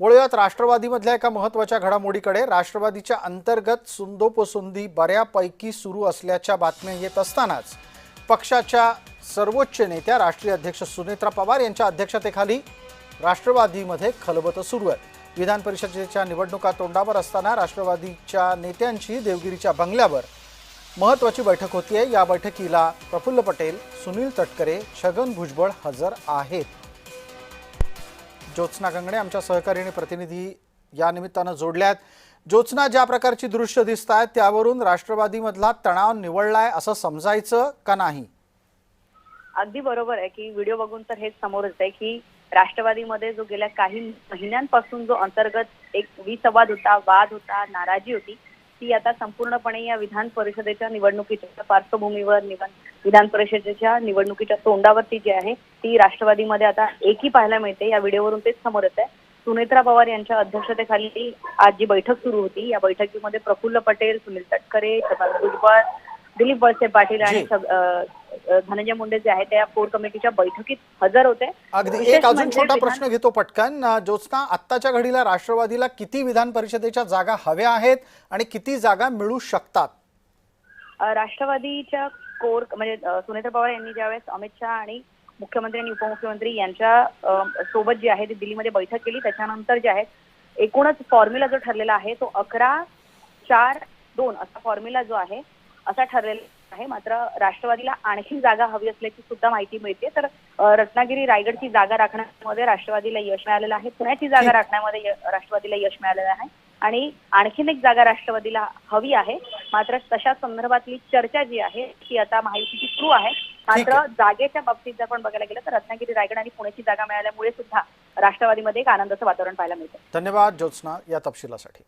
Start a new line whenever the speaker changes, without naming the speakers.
वळूयात राष्ट्रवादीमधल्या एका महत्त्वाच्या घडामोडीकडे। राष्ट्रवादीच्या अंतर्गत सुंदोपसुंदी बऱ्यापैकी सुरू असल्याच्या बातम्या येत असतानाच पक्षाच्या सर्वोच्च नेत्या राष्ट्रीय अध्यक्ष सुनेत्रा पवार यांच्या अध्यक्षतेखाली राष्ट्रवादीमध्ये खलबत सुरू आहे। विधान परिषदेच्या निवडणुका तोंडावर असताना राष्ट्रवादीच्या नेत्यांची देवगिरीच्या बंगल्यावर महत्त्वाची बैठक होतीये। या बैठकीला प्रफुल्ल पटेल, सुनील तटकरे, छगन भुजबळ हजर आहेत। ज्योत्स्ना गंगणे आमच्या सहकारी आणि प्रतिनिधी या निमित्तानं जोडल्यात। ज्योत्स्ना, ज्या प्रकारची दृश्य दिसत आहेत त्यावरून राष्ट्रवादीमधला तणाव निवळलाय असं समजायचं का नाही?
अगदी बरोबर आहे की व्हिडिओ बघून तर हेच समोर येतंय की राष्ट्रवादीमध्ये जो गेल्या काही महिन्यांपासून जो अंतर्गत एक विसंवाद होता, वाद होता, नाराजी होती, ती आता संपूर्णपणे या विधान परिषदेच्या निवडणुकीच्या पार्श्वभूमीवर विधान परिषदेच्या निवडणुकीच्या तोंडावरती जी आहे ती राष्ट्रवादीमध्ये आता एकी पाहायला मिळते। या व्हिडिओवरून तेच समोर येत आहे। सुनेत्रा पवार यांच्या अध्यक्षतेखाली आज जी बैठक सुरू होती, या बैठकीमध्ये प्रफुल्ल पटेल, सुनील तटकरे, छगन भुजबळ, दिलीप वळसे पाटील आणि धनंजय मुंडे जे आहेत त्या कोर कमिटीच्या बैठकीत हजर होते।
अगदी एक अजून छोटा प्रश्न घेतो पटकन। ज्योत्स्ना, आत्ताच्या घडीला राष्ट्रवादीला किती विधान परिषदेच्या जागा हव्या आहेत आणि किती जागा मिळू शकतात?
राष्ट्रवादीच्या कोर म्हणजे सुनेत्रा पवार यांनी ज्यावेळेस अमित शहा आणि मुख्यमंत्री आणि उपमुख्यमंत्री यांच्या सोबत जी आहे ती दिल्लीमध्ये बैठक केली, त्याच्यानंतर जे आहे एकूणच फॉर्म्युला जो ठरलेला आहे तो 11-4-2 असा फॉर्म्युला जो आहे असा ठरलेला आहे। मात्र राष्ट्रवादीला आणखी जागा हवी असल्याची सुद्धा माहिती मिळते। तर रत्नागिरी, रायगडची जागा राखण्यामध्ये राष्ट्रवादीला यश मिळालेलं आहे, पुण्याची जागा राखण्यामध्ये राष्ट्रवादीला यश मिळालेलं आहे आणि आणखीन एक जागा राष्ट्रवादीला हवी आहे। मात्र तशा संदर्भातली चर्चा जी आहे ती आता माहितीची सुरू आहे। मात्र जागेच्या बाबतीत जर आपण बघायला गेलं तर रत्नागिरी, रायगड आणि पुण्याची जागा मिळाल्यामुळे सुद्धा राष्ट्रवादीमध्ये एक आनंदाचं वातावरण पाहायला मिळतं।
धन्यवाद ज्योत्स्ना या तपशिलासाठी।